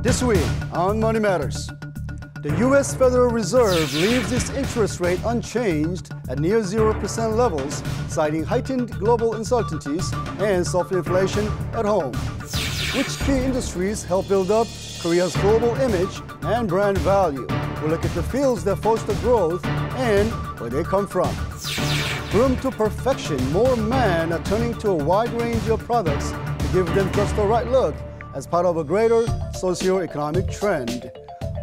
This week on Money Matters, the U.S. Federal Reserve leaves its interest rate unchanged at near 0% levels, citing heightened global uncertainties and soft inflation at home. Which key industries help build up Korea's global image and brand value? We'll look at the fields that foster growth and where they come from. Groomed to perfection, more men are turning to a wide range of products to give them just the right look as part of a greater socio-economic trend.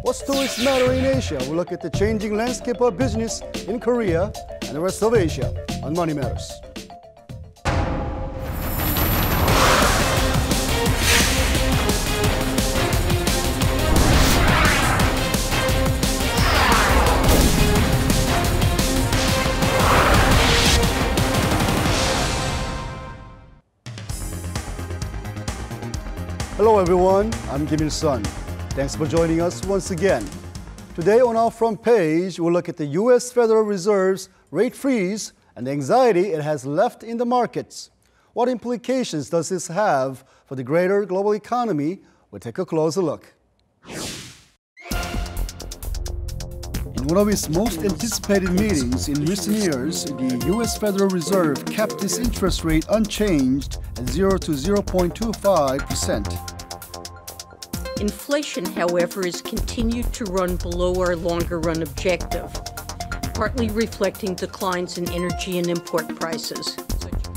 What's tourists matter in Asia? We'll look at the changing landscape of business in Korea and the rest of Asia on Money Matters. Hello everyone, I'm Kim Il-sun. Thanks for joining us once again. Today on our front page, we'll look at the U.S. Federal Reserve's rate freeze and the anxiety it has left in the markets. What implications does this have for the greater global economy? We'll take a closer look. In one of its most anticipated meetings in recent years, the U.S. Federal Reserve kept its interest rate unchanged at 0 to 0.25%. Inflation, however, has continued to run below our longer-run objective, partly reflecting declines in energy and import prices.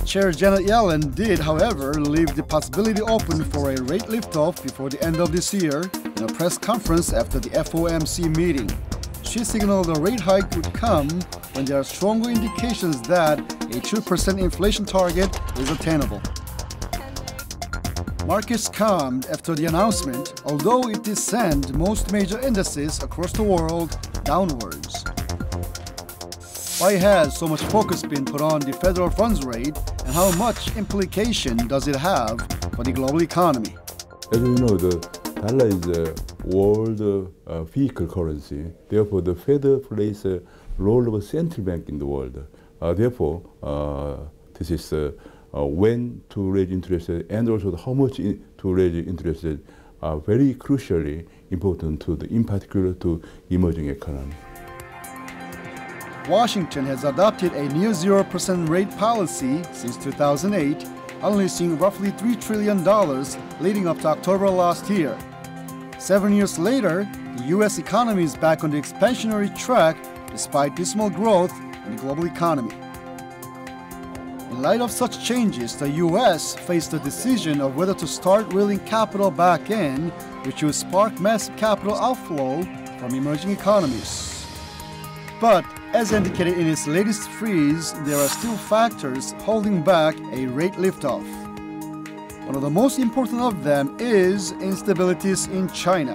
Chair Janet Yellen did, however, leave the possibility open for a rate liftoff before the end of this year in a press conference after the FOMC meeting. She signaled a rate hike would come when there are stronger indications that a 2% inflation target is attainable. Markets calmed after the announcement, although it did send most major indices across the world downwards. Why has so much focus been put on the federal funds rate, and how much implication does it have for the global economy? As we know, the dollar is a world vehicle currency. Therefore, the Fed plays a role of a central bank in the world. Therefore, this is when to raise interest rate and also how much to raise interest rate are very crucially important to in particular to emerging economy. Washington has adopted a near 0% rate policy since 2008, unleashing roughly $3 trillion leading up to October last year. 7 years later, the U.S. economy is back on the expansionary track despite dismal growth in the global economy. In light of such changes, the U.S. faced the decision of whether to start reeling capital back in, which would spark massive capital outflow from emerging economies. But as indicated in its latest freeze, there are still factors holding back a rate liftoff. One of the most important of them is instabilities in China.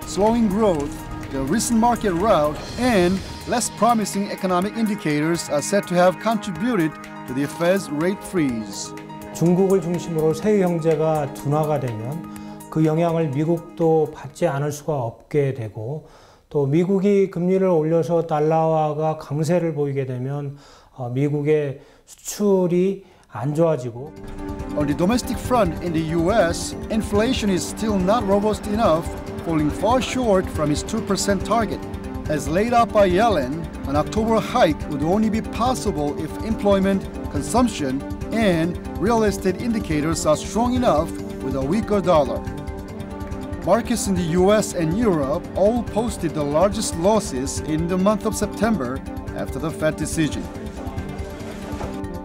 Slowing growth, the recent market rout, and less promising economic indicators are said to have contributed to the Fed's rate freeze. 중국을 중심으로 세계 경제가 둔화가 되면 그 영향을 미국도 받지 않을 수가 없게 되고 또 미국이 금리를 올려서 달러화가 강세를 보이게 되면 미국의 수출이 안 좋아지고. On the domestic front in the U.S., inflation is still not robust enough, falling far short from its 2% target. As laid out by Yellen, an October hike would only be possible if employment, consumption, and real estate indicators are strong enough with a weaker dollar. Markets in the US and Europe all posted the largest losses in the month of September after the Fed decision.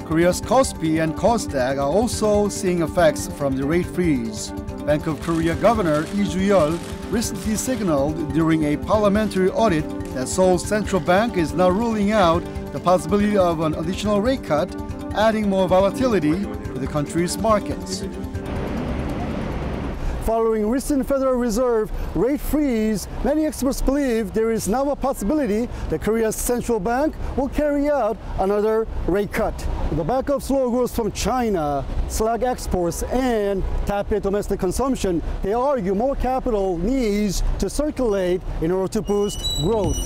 Korea's Kospi and Kosdaq are also seeing effects from the rate freeze. Bank of Korea Governor Lee Ju-yeol recently signaled during a parliamentary audit that Seoul's central bank is now ruling out the possibility of an additional rate cut, adding more volatility to the country's markets. Following recent Federal Reserve rate freeze, many experts believe there is now a possibility that Korea's central bank will carry out another rate cut. On the back of slow growth from China, slack exports, and tepid domestic consumption, they argue more capital needs to circulate in order to boost growth.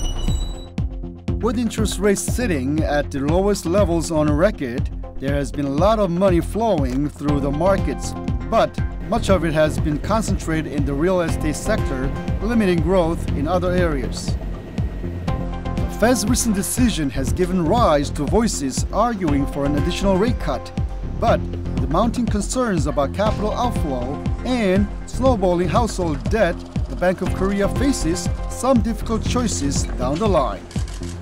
With interest rates sitting at the lowest levels on record, there has been a lot of money flowing through the markets. But much of it has been concentrated in the real estate sector, limiting growth in other areas. The Fed's recent decision has given rise to voices arguing for an additional rate cut, but the mounting concerns about capital outflow and snowballing household debt, the Bank of Korea faces some difficult choices down the line.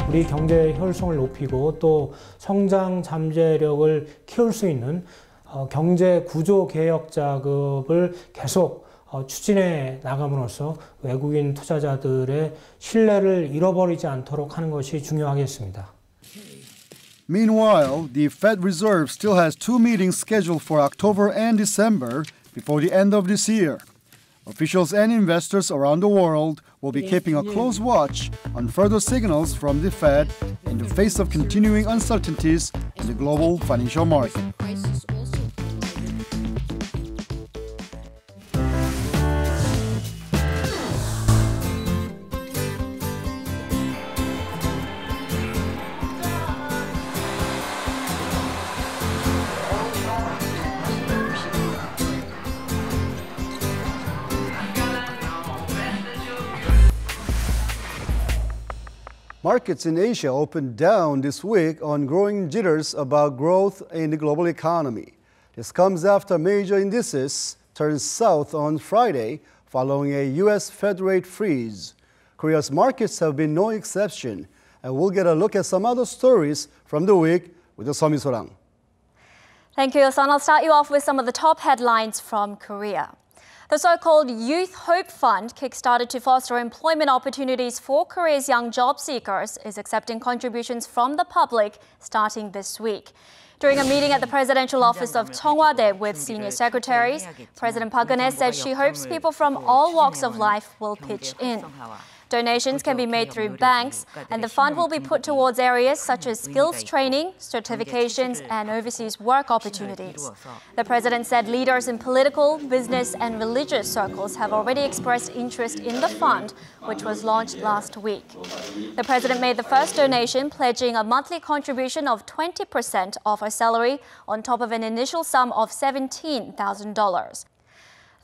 우리 경제의 효율성을 높이고 또 성장 잠재력을 키울 수 있는 경제 구조 개혁 작업을 계속 추진해 나감으로써 외국인 투자자들의 신뢰를 잃어버리지 않도록 하는 것이 중요하겠습니다. Meanwhile, the Fed Reserve still has 2 meetings scheduled for October and December before the end of this year. Officials and investors around the world will be keeping a close watch on further signals from the Fed in the face of continuing uncertainties in the global financial market. Markets in Asia opened down this week on growing jitters about growth in the global economy. This comes after major indices turned south on Friday following a U.S. Fed rate freeze. Korea's markets have been no exception, and we'll get a look at some other stories from the week with the Somi-sorang. Thank you, Son. I'll start you off with some of the top headlines from Korea. The so-called Youth Hope Fund, kick-started to foster employment opportunities for Korea's young job seekers, is accepting contributions from the public starting this week. During a meeting at the presidential office of Cheongwade with senior secretaries, President Park Geun-hye said she hopes people from all walks of life will pitch in. Donations can be made through banks, and the fund will be put towards areas such as skills training, certifications, and overseas work opportunities. The president said leaders in political, business, and religious circles have already expressed interest in the fund, which was launched last week. The president made the first donation, pledging a monthly contribution of 20% of her salary on top of an initial sum of $17,000.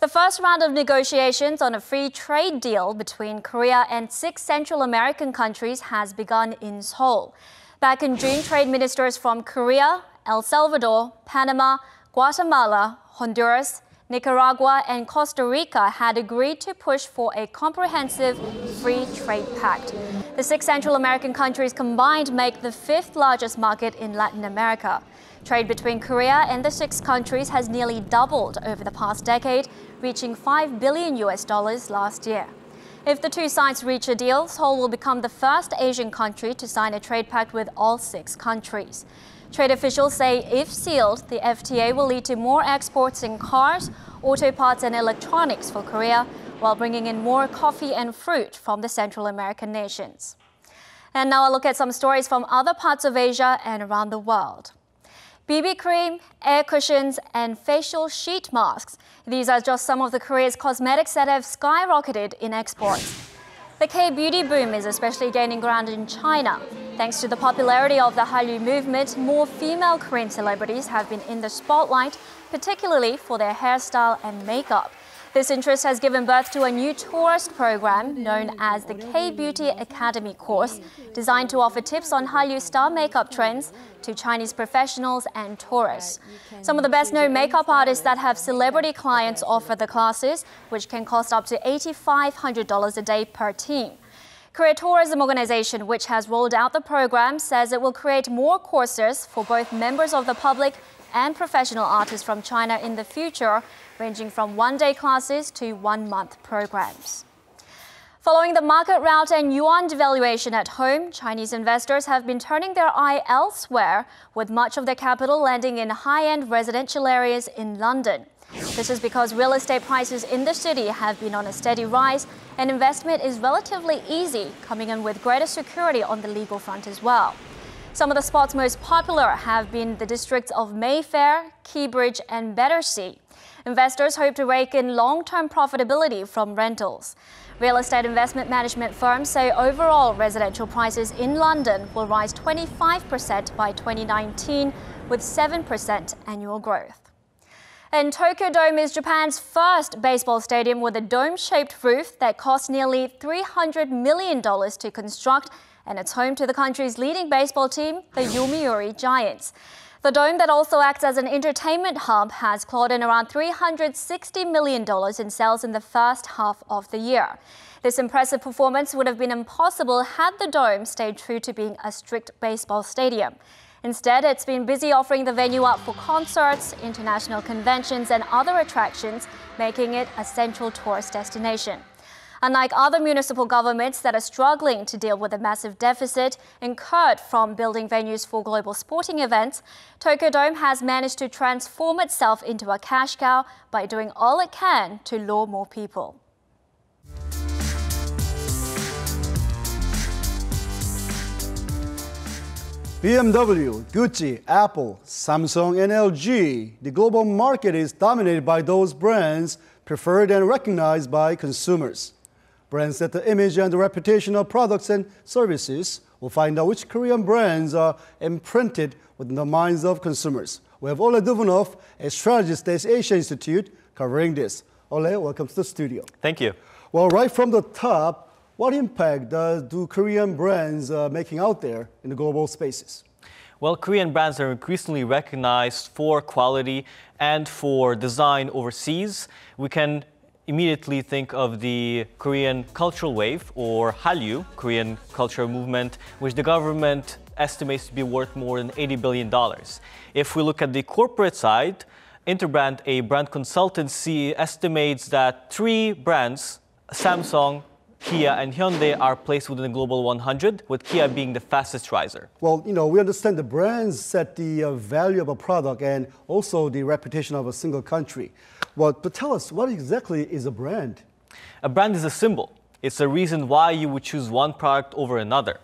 The first round of negotiations on a free trade deal between Korea and 6 Central American countries has begun in Seoul. Back in June, trade ministers from Korea, El Salvador, Panama, Guatemala, Honduras, Nicaragua, and Costa Rica had agreed to push for a comprehensive free trade pact. The 6 Central American countries combined make the 5th largest market in Latin America. Trade between Korea and the 6 countries has nearly doubled over the past decade, reaching $5 billion last year. If the two sides reach a deal, Seoul will become the first Asian country to sign a trade pact with all 6 countries. Trade officials say if sealed, the FTA will lead to more exports in cars, auto parts, and electronics for Korea, while bringing in more coffee and fruit from the Central American nations. And now a look at some stories from other parts of Asia and around the world. BB cream, air cushions, and facial sheet masks. These are just some of the Korea's cosmetics that have skyrocketed in exports. The K-beauty boom is especially gaining ground in China. Thanks to the popularity of the Hallyu movement, more female Korean celebrities have been in the spotlight, particularly for their hairstyle and makeup. This interest has given birth to a new tourist program known as the K-Beauty Academy course, designed to offer tips on Hallyu star makeup trends to Chinese professionals and tourists. Some of the best-known makeup artists that have celebrity clients offer the classes, which can cost up to $8,500 a day per team. Korea Tourism Organization, which has rolled out the program, says it will create more courses for both members of the public and professional artists from China in the future, ranging from one-day classes to one-month programs. Following the market rout and yuan devaluation at home, Chinese investors have been turning their eye elsewhere, with much of their capital landing in high-end residential areas in London. This is because real estate prices in the city have been on a steady rise, and investment is relatively easy, coming in with greater security on the legal front as well. Some of the spots most popular have been the districts of Mayfair, Keybridge, and Battersea. Investors hope to rake in long-term profitability from rentals. Real estate investment management firms say overall residential prices in London will rise 25% by 2019, with 7% annual growth. And Tokyo Dome is Japan's first baseball stadium with a dome-shaped roof that cost nearly $300 million to construct, and it's home to the country's leading baseball team, the Yomiuri Giants. The dome that also acts as an entertainment hub has clawed in around $360 million in sales in the first half of the year. This impressive performance would have been impossible had the dome stayed true to being a strict baseball stadium. Instead, it's been busy offering the venue up for concerts, international conventions, and other attractions, making it a central tourist destination. Unlike other municipal governments that are struggling to deal with a massive deficit incurred from building venues for global sporting events, Tokyo Dome has managed to transform itself into a cash cow by doing all it can to lure more people. BMW, Gucci, Apple, Samsung, and LG. The global market is dominated by those brands preferred and recognized by consumers. Brands set the image and the reputation of products and services. We'll find out which Korean brands are imprinted within the minds of consumers. We have Ole Duvunov, a strategist at Asia Institute, covering this. Ole, welcome to the studio. Thank you. Well, right from the top, what impact do Korean brands making out there in the global spaces? Well, Korean brands are increasingly recognized for quality and for design overseas. We can immediately think of the Korean cultural wave, or Hallyu, Korean cultural movement, which the government estimates to be worth more than $80 billion. If we look at the corporate side, Interbrand, a brand consultancy, estimates that 3 brands, Samsung, Kia and Hyundai, are placed within the global 100, with Kia being the fastest riser. Well, we understand the brands set the value of a product and also the reputation of a single country. But tell us, what exactly is a brand? A brand is a symbol. It's a reason why you would choose one product over another.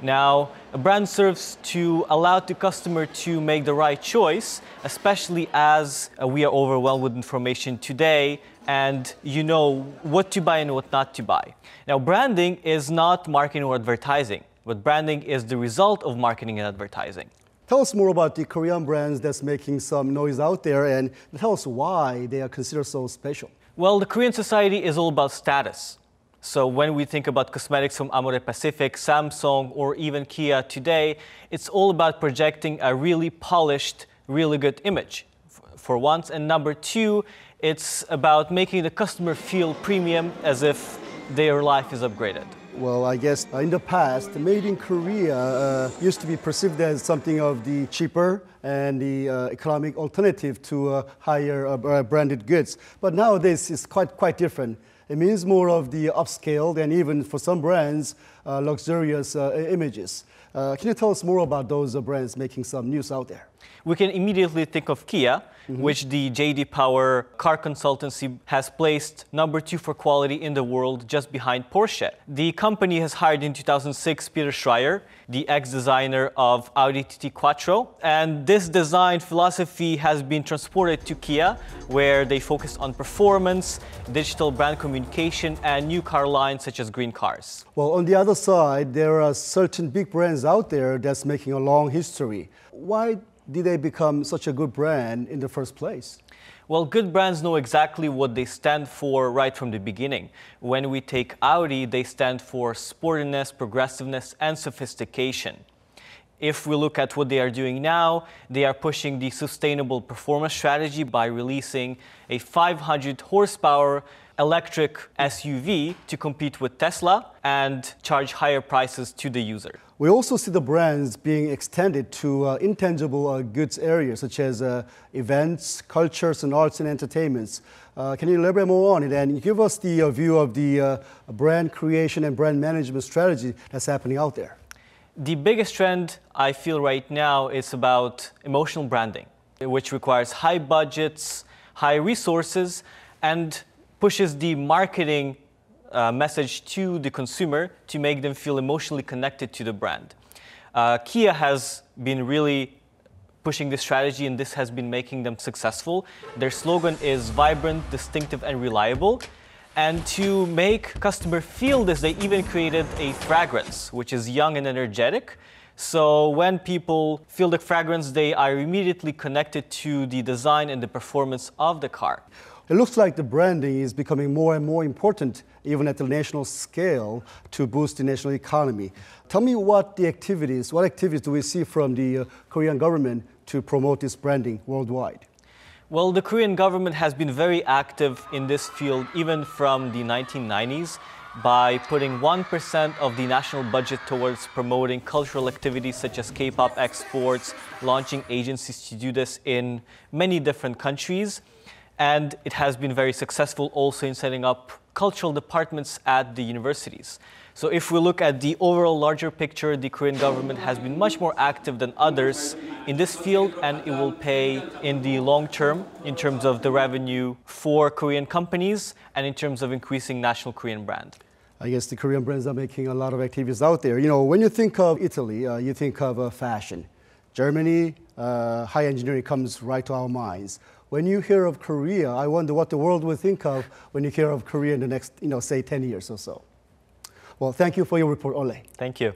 Now, a brand serves to allow the customer to make the right choice, especially as we are overwhelmed with information today and you know what to buy and what not to buy. Now, branding is not marketing or advertising, but branding is the result of marketing and advertising. Tell us more about the Korean brands that's making some noise out there, and tell us why they are considered so special. Well, the Korean society is all about status. So when we think about cosmetics from Amore Pacific, Samsung, or even Kia today, it's all about projecting a really polished, really good image, for once. And number 2, it's about making the customer feel premium, as if their life is upgraded. Well, I guess in the past, made in Korea used to be perceived as something of the cheaper and the economic alternative to higher branded goods. But nowadays, it's quite different. It means more of the upscale and even for some brands, luxurious images. Can you tell us more about those brands making some news out there? We can immediately think of Kia, which the J.D. Power car consultancy has placed number 2 for quality in the world, just behind Porsche. The company has hired in 2006 Peter Schreier, the ex-designer of Audi TT Quattro, and this design philosophy has been transported to Kia, where they focus on performance, digital brand communication, and new car lines such as green cars. Well, on the other side, there are certain big brands out there that's making a long history. Why did they become such a good brand in the first place? Well, good brands know exactly what they stand for right from the beginning. When we take Audi, they stand for sportiness, progressiveness, and sophistication. If we look at what they are doing now, they are pushing the sustainable performance strategy by releasing a 500 horsepower electric SUV to compete with Tesla and charge higher prices to the user. We also see the brands being extended to intangible goods areas such as events, cultures, and arts and entertainments. Can you elaborate more on it and give us the view of the brand creation and brand management strategy that's happening out there? The biggest trend I feel right now is about emotional branding, which requires high budgets, high resources, and pushes the marketing message to the consumer to make them feel emotionally connected to the brand. Kia has been really pushing this strategy, and this has been making them successful. Their slogan is vibrant, distinctive, and reliable. And to make customer feel this, they even created a fragrance, which is young and energetic, So when people feel the fragrance, they are immediately connected to the design and the performance of the car. It looks like the branding is becoming more and more important, even at the national scale, to boost the national economy. Tell me what activities do we see from the Korean government to promote this branding worldwide? Well, the Korean government has been very active in this field even from the 1990s by putting 1% of the national budget towards promoting cultural activities such as K-pop exports, launching agencies to do this in many different countries. And it has been very successful also in setting up cultural departments at the universities. So if we look at the overall larger picture, the Korean government has been much more active than others in this field, and it will pay in the long term in terms of the revenue for Korean companies and in terms of increasing national Korean brand. I guess the Korean brands are making a lot of activities out there. You know, when you think of Italy, you think of fashion. Germany, high engineering comes right to our minds. When you hear of Korea, I wonder what the world will think of when you hear of Korea in the next, say 10 years or so. Well, thank you for your report, Ole. Thank you.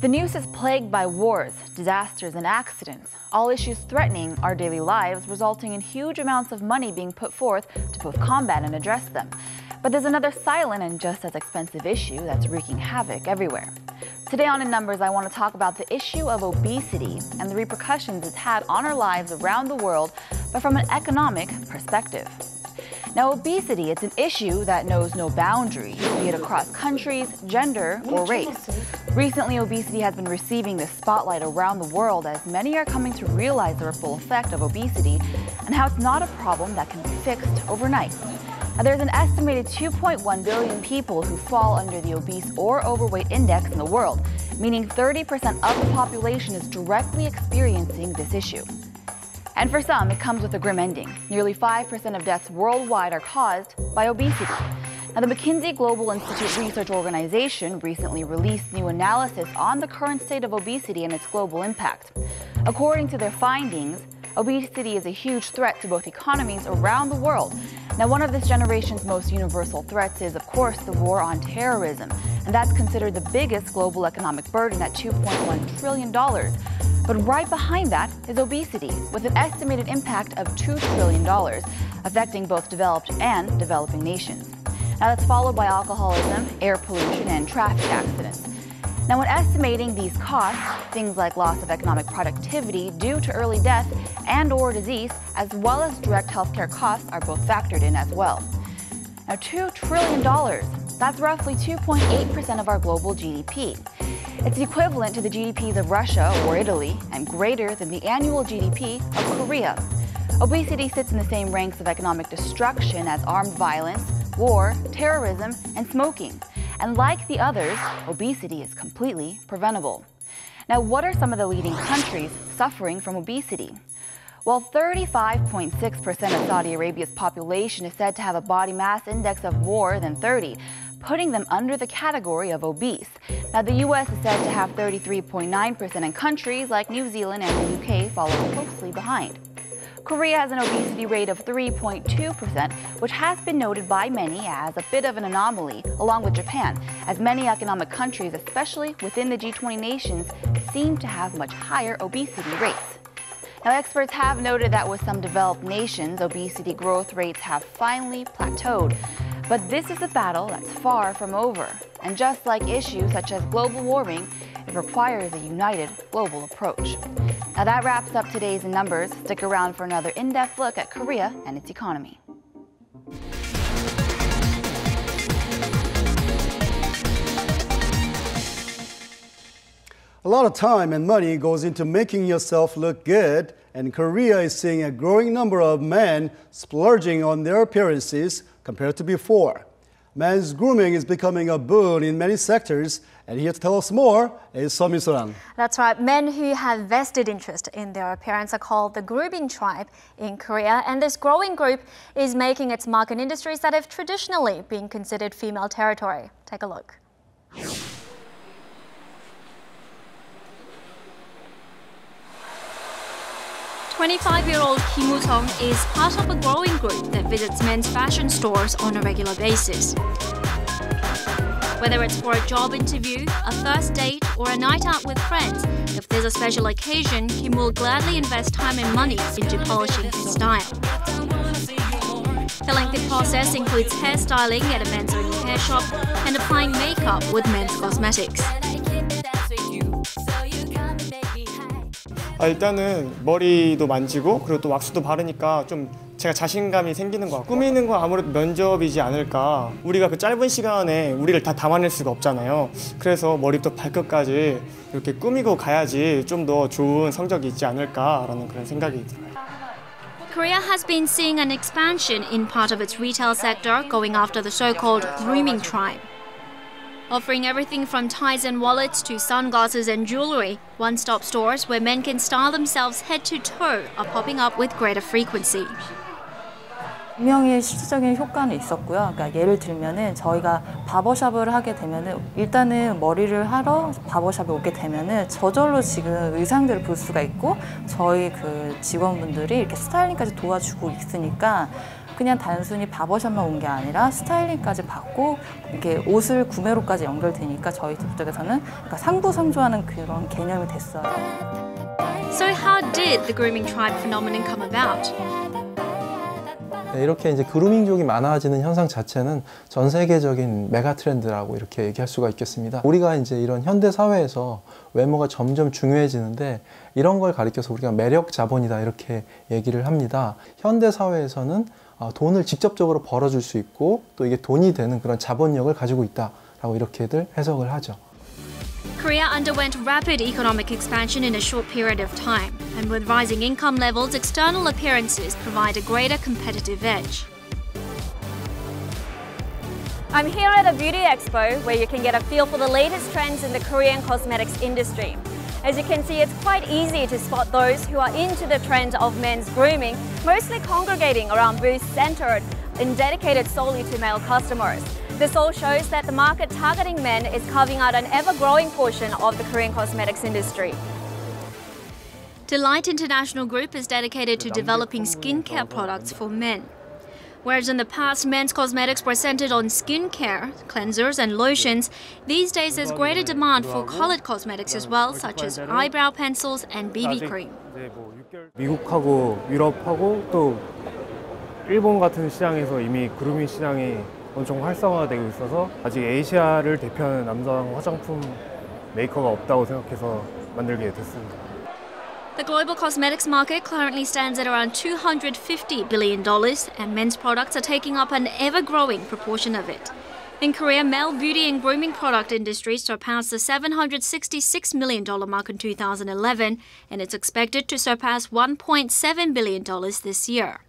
The news is plagued by wars, disasters, and accidents, all issues threatening our daily lives, resulting in huge amounts of money being put forth to both combat and address them. But there's another silent and just as expensive issue that's wreaking havoc everywhere. Today on In Numbers, I want to talk about the issue of obesity and the repercussions it's had on our lives around the world, but from an economic perspective. Now, obesity, it's an issue that knows no boundaries, be it across countries, gender, or race. Recently, obesity has been receiving the spotlight around the world as many are coming to realize the ripple effect of obesity and how it's not a problem that can be fixed overnight. Now, there's an estimated 2.1 billion people who fall under the obese or overweight index in the world, meaning 30% of the population is directly experiencing this issue. And for some, it comes with a grim ending. Nearly 5% of deaths worldwide are caused by obesity. Now, the McKinsey Global Institute Research Organization recently released new analysis on the current state of obesity and its global impact. According to their findings, obesity is a huge threat to both economies around the world. Now, one of this generation's most universal threats is, of course, the war on terrorism, and that's considered the biggest global economic burden at $2.1 trillion. But right behind that is obesity, with an estimated impact of $2 trillion, affecting both developed and developing nations. Now, that's followed by alcoholism, air pollution, and traffic accidents. Now, when estimating these costs, things like loss of economic productivity due to early death and/or disease, as well as direct healthcare costs, are both factored in as well. Now, $2 trillion, that's roughly 2.8% of our global GDP. It's equivalent to the GDPs of Russia or Italy and greater than the annual GDP of Korea. Obesity sits in the same ranks of economic destruction as armed violence, war, terrorism, and smoking. And like the others, obesity is completely preventable. Now, what are some of the leading countries suffering from obesity? Well, 35.6% of Saudi Arabia's population is said to have a body mass index of more than 30, putting them under the category of obese. Now, the U.S. is said to have 33.9%, and countries like New Zealand and the U.K. follow closely behind. Korea has an obesity rate of 3.2%, which has been noted by many as a bit of an anomaly, along with Japan, as many economic countries, especially within the G20 nations, seem to have much higher obesity rates. Now, experts have noted that with some developed nations, obesity growth rates have finally plateaued. But this is a battle that's far from over. And just like issues such as global warming, it requires a united global approach. Now, that wraps up today's In Numbers. Stick around for another in-depth look at Korea and its economy. A lot of time and money goes into making yourself look good, and Korea is seeing a growing number of men splurging on their appearances compared to before. Men's grooming is becoming a boon in many sectors, and here to tell us more is Arirang. That's right. Men who have vested interest in their appearance are called the grooming tribe in Korea, and this growing group is making its mark in industries that have traditionally been considered female territory. Take a look. 25-year-old Kim Woo-sung is part of a growing group that visits men's fashion stores on a regular basis. Whether it's for a job interview, a first date, or a night out with friends, if there's a special occasion, Kim will gladly invest time and money into polishing his style. The lengthy process includes hairstyling at a men's only hair shop and applying makeup with men's cosmetics. 일단은 머리도 만지고 그리고 또 왁스도 바르니까 좀 제가 자신감이 생기는 것 같고 꾸미는 건 아무래도 면접이지 않을까. 우리가 그 짧은 시간에 우리를 다 담아낼 수가 없잖아요. 그래서 머리부터 발끝까지 이렇게 꾸미고 가야지 좀 더 좋은 성적이 있지 않을까라는 그런 생각이 들어요. Korea has been seeing an expansion in part of its retail sector going after the so-called grooming tribe. Offering everything from ties and wallets to sunglasses and jewelry, one-stop stores where men can style themselves head to toe are popping up with greater frequency. 분명히 실질적인 효과는 있었고요. 그러니까 예를 들면은 저희가 바버샵을 하게 되면은 일단은 머리를 하러 바버샵에 오게 되면은 저절로 지금 의상들을 볼 수가 있고 저희 그 직원분들이 이렇게 스타일링까지 도와주고 있으니까 그냥 단순히 바버샵만 온 게 아니라 스타일링까지 받고 이렇게 옷을 구매로까지 연결되니까 저희 쪽에서는 그러니까 상부상조하는 그런 개념이 됐어요. So how did the grooming tribe phenomenon come about? 이렇게 이제 그루밍족이 많아지는 현상 자체는 전 세계적인 메가 트렌드라고 이렇게 얘기할 수가 있겠습니다. 우리가 이제 이런 현대 사회에서 외모가 점점 중요해지는데 이런 걸 가리켜서 우리가 매력 자본이다 이렇게 얘기를 합니다. 현대 사회에서는 돈을 직접적으로 벌어줄 수 있고 또 이게 돈이 되는 그런 자본력을 가지고 있다라고 이렇게들 해석을 하죠. Korea underwent rapid economic expansion in a short period of time, and with rising income levels, external appearances provide a greater competitive edge. I'm here at a beauty expo where you can get a feel for the latest trends in the Korean cosmetics industry. As you can see, it's quite easy to spot those who are into the trend of men's grooming, mostly congregating around booths centered and dedicated solely to male customers. This all shows that the market targeting men is carving out an ever-growing portion of the Korean cosmetics industry. Delight International Group is dedicated to developing skincare products for men. Whereas in the past, men's cosmetics were centered on skincare, cleansers and lotions, these days there's greater demand for colored cosmetics as well, such as eyebrow pencils and BB cream. 미국하고 유럽하고 또 일본 같은 시장에서 이미 그루밍 시장이 엄청 활성화되고 있어서 아직 아시아를 대표하는 남성 화장품 메이커가 없다고 생각해서 만들게 됐습니다. The global cosmetics market currently stands at around $250 billion, and men's products are taking up an ever-growing proportion of it. In Korea, male beauty and grooming product industries surpassed the $766 million mark in 2011, and it's expected to surpass $1.7 billion this year.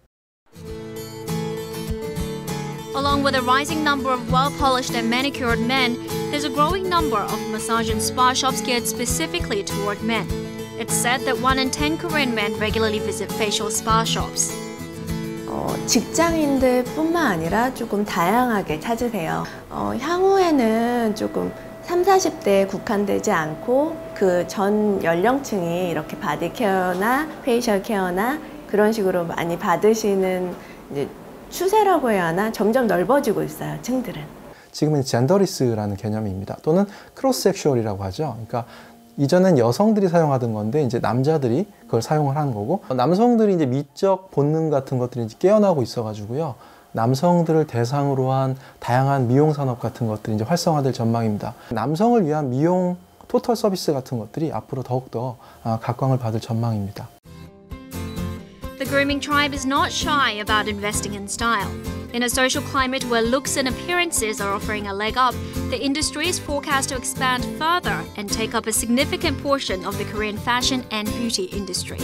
Along with a rising number of well-polished and manicured men, there's a growing number of massage and spa shops geared specifically toward men. It's said that 1 in 10 Korean men regularly visit facial spa shops. 직장인들뿐만 아니라 조금 다양하게 찾으세요. 향후에는 조금 30, 40대에 국한되지 않고 그 전 연령층이 이렇게 바디 케어나 페이셜 케어나 그런 식으로 많이 받으시는 이제 추세라고 해야 하나 점점 넓어지고 있어요, 층들은. 지금은 젠더리스라는 개념입니다. 또는 크로스 섹슈얼이라고 하죠. 그러니까 이전엔 여성들이 사용하던 건데 이제 남자들이 그걸 사용을 하는 거고 남성들이 이제 미적 본능 같은 것들이 이제 깨어나고 있어가지고요. 남성들을 대상으로 한 다양한 미용 산업 같은 것들이 이제 활성화될 전망입니다. 남성을 위한 미용 토탈 서비스 같은 것들이 앞으로 더욱더 각광을 받을 전망입니다. The grooming tribe is not shy about investing in style. In a social climate where looks and appearances are offering a leg up, the industry is forecast to expand further and take up a significant portion of the Korean fashion and beauty industry.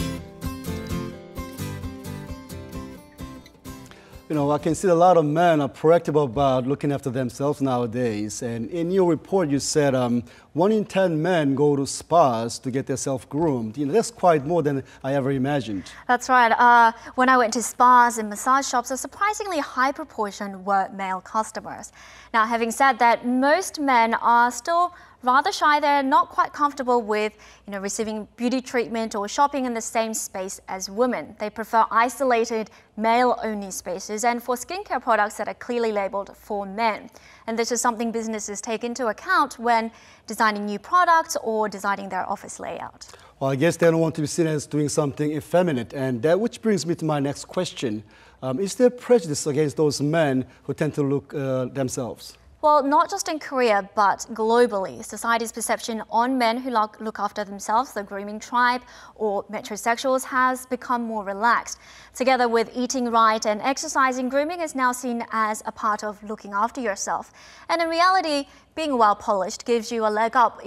You know, I can see a lot of men are proactive about looking after themselves nowadays. And in your report, you said 1 1 in 10 men go to spas to get themselves groomed. That's quite more than I ever imagined. That's right. When I went to spas and massage shops, a surprisingly high proportion were male customers. Now, having said that, most men are still rather shy. They're not quite comfortable with, receiving beauty treatment or shopping in the same space as women. They prefer isolated, male-only spaces and for skincare products that are clearly labeled for men. And this is something businesses take into account when designing new products or designing their office layout. Well, I guess they don't want to be seen as doing something effeminate, and that which brings me to my next question. Is there prejudice against those men who tend to look themselves? Well, not just in Korea, but globally. Society's perception on men who look after themselves, the grooming tribe, or metrosexuals has become more relaxed. Together with eating right and exercising, grooming is now seen as a part of looking after yourself. And in reality, being well-polished gives you a leg up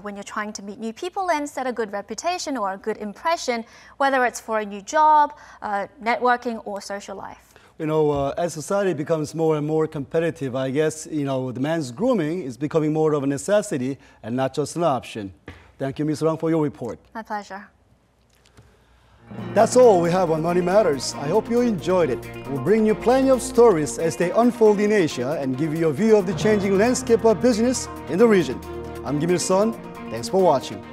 when you're trying to meet new people and set a good reputation or a good impression, whether it's for a new job, networking, or social life. As society becomes more and more competitive, I guess, the men's grooming is becoming more of a necessity and not just an option. Thank you, Ms. Rang, for your report. My pleasure. That's all we have on Money Matters. I hope you enjoyed it. We'll bring you plenty of stories as they unfold in Asia and give you a view of the changing landscape of business in the region. I'm Kim Il-sun. Thanks for watching.